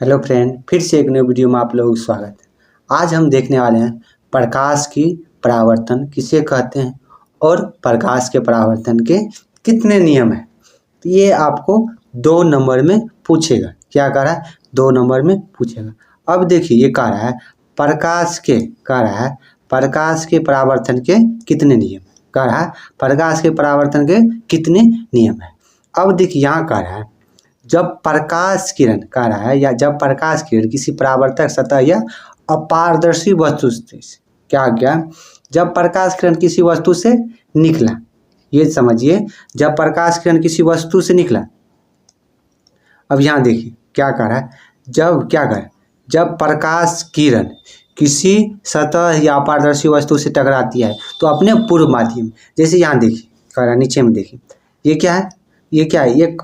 Hello friend, फिर से एक नई वीडियो में आप लोगों का स्वागत है। आज हम देखने वाले हैं प्रकाश की परावर्तन किसे कहते हैं और प्रकाश के परावर्तन के कितने नियम हैं। तो ये आपको 2 नंबर में पूछेगा। क्या कह रहा है? 2 नंबर में पूछेगा। अब देखिए, ये कह रहा है प्रकाश के परावर्तन के कितने नियम। कह रहा है प्रकाश के परावर्तन के कितने नियम है। अब देखिए, यहाँ कह रहा है जब प्रकाश किरण कह रहा है या जब प्रकाश किरण किसी परावर्तक सतह या अपारदर्शी वस्तु से क्या जब प्रकाश किरण किसी वस्तु से निकला, ये समझिए, जब प्रकाश किरण किसी वस्तु से निकला। अब यहाँ देखिए क्या कह रहा है, जब प्रकाश किरण किसी सतह या अपारदर्शी वस्तु से टकराती है तो अपने पूर्व माध्यम, जैसे यहाँ देखिए कह रहा है, नीचे में देखिए ये क्या है, ये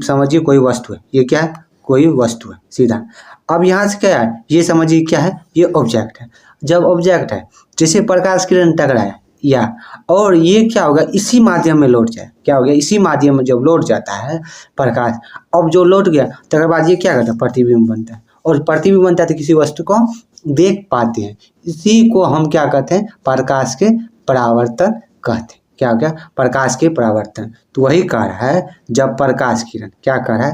समझिए कोई वस्तु है। ये क्या है? कोई वस्तु है सीधा। अब यहाँ से क्या है, ये समझिए क्या है, ये ऑब्जेक्ट है। जब ऑब्जेक्ट है जैसे प्रकाश किरण टकराया या और ये क्या होगा, इसी माध्यम में लौट जाए। क्या हो गया? इसी माध्यम में जब लौट जाता है प्रकाश, अब जो लौट गया तक बाद ये क्या करता है, प्रतिबिंब बनता है। और प्रतिबिंब बनता है तो किसी वस्तु को देख पाते हैं। इसी को हम क्या कहते हैं, प्रकाश के परावर्तन कहते हैं। क्या हो गया? प्रकाश के परावर्तन। तो वही कह रहा है जब प्रकाश किरण क्या कर रहा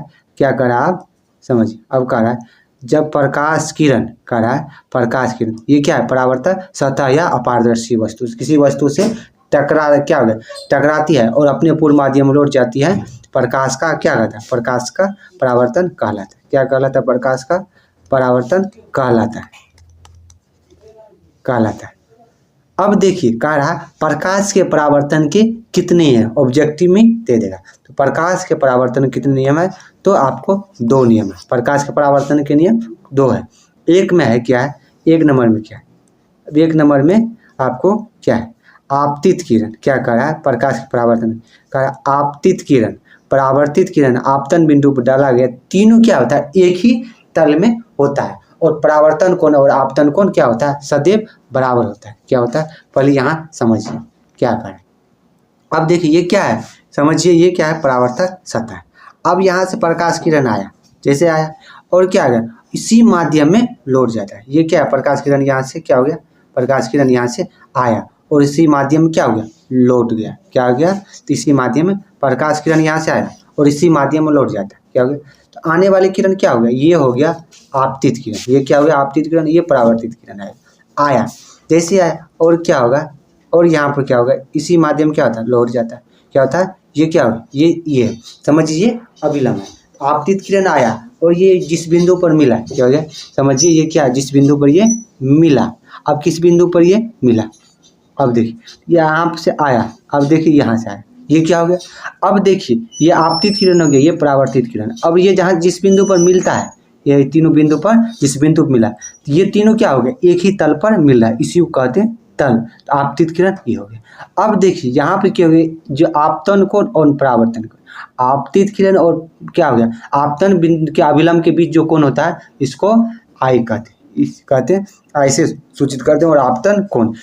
है आप समझिए। अब कह रहा है जब प्रकाश किरण कह रहा है, प्रकाश किरण ये क्या है, परावर्तक सतह या अपारदर्शी वस्तु किसी वस्तु से क्या हो गया, टकराती है और अपने पूर्व माध्यम में लौट जाती है। प्रकाश का क्या कहता है, प्रकाश का परावर्तन कहलाता है। क्या कहलाता है? प्रकाश का परावर्तन कहलाता है। अब देखिए कह रहा प्रकाश के परावर्तन के कितने हैं, ऑब्जेक्टिव में दे देगा। तो प्रकाश के परावर्तन के कितने नियम है, तो आपको 2 नियम है। प्रकाश के परावर्तन के नियम 2 है। एक में है क्या है, 1 नंबर में क्या है। अब 1 नंबर में आपको क्या है, आपतित किरण। क्या कह रहा है, प्रकाश के परावर्तन कह रहा है आपतित किरण, परावर्तित किरण आपतन बिंदु पर डाला गया, तीनों क्या होता है, एक ही तल में होता है। और परावर्तन कोण और आपतन कोण क्या होता है, सदैव बराबर होता है। क्या होता है, पहले यहाँ समझिए क्या करें। अब देखिए ये क्या है, समझिए ये क्या है, परावर्तक सतह। अब यहाँ से प्रकाश किरण आया, जैसे आया और क्या गया, इसी माध्यम में लौट जाता है। ये क्या है, प्रकाश किरण यहाँ से क्या हो गया, प्रकाश किरण यहाँ से आया और इसी माध्यम में क्या हो गया, लौट गया। क्या हो गया, तो इसी माध्यम में प्रकाश किरण यहाँ से आया और इसी माध्यम में लौट जाता है। क्या हो गया, तो आने वाली किरण क्या हो गया, ये हो गया आपतित किरण। ये क्या हो गया, आपतित किरण। ये परावर्तित किरण आया जैसे आया और क्या होगा, और यहाँ पर क्या होगा, इसी माध्यम क्या होता है, लौट जाता है। क्या होता है, ये क्या होगा, ये समझिए ये अभिलंब है। आपतित किरण आया और ये जिस बिंदु पर मिला, क्या हो गया, समझिए ये क्या है, जिस बिंदु पर ये मिला। अब किस बिंदु पर ये मिला, अब देखिए यहाँ से आया, अब देखिए यहाँ से आया, ये क्या हो गया। अब देखिए ये आपतित किरण हो गया, ये परावर्तित किरण। अब ये जहाँ जिस बिंदु पर मिलता है, ये तीनों बिंदु पर जिस बिंदु पर मिला, तो ये तीनों क्या हो गया, एक ही तल पर मिल रहा है, इसी को कहते हैं तल। तो आपतित किरण ये हो गया। अब देखिए यहाँ पे क्या हो गया, जो आपतन कोण और परावर्तन कोण, आपतित किरण और क्या हो गया, आपतन बिंदु के अभिलंब के बीच जो कोण होता है, इसको आई कहते हैं, आई से सूचित करते हैं। और आपतन कोण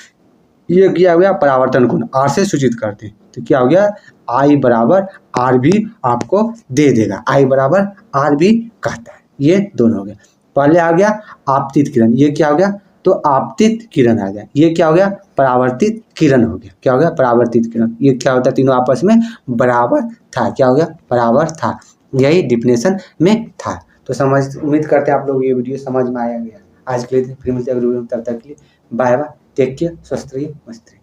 ये क्या हो गया, परावर्तन कोण आर से सूचित करते हैं। तो क्या हो गया, आई बराबर आर भी आपको दे देगा, आई बराबर आर भी कहता है। ये दोनों हो गया। पहले आ गया आपतित किरण, ये क्या हो गया, तो आपतित किरण आ गया। ये क्या हो गया, परावर्तित किरण हो गया। क्या हो गया, परावर्तित किरण। ये क्या होता है, तीनों आपस में बराबर था। क्या हो गया, बराबर था। यही डिफिनेशन में था। तो उम्मीद करते हैं आप लोग ये वीडियो समझ में आया गया। आज के लिए फिर मिलते हैं अगले वीडियो में, तब तक के लिए बाय बाय, टेक केयर, स्वस्थ रहिए, मस्त रहिए।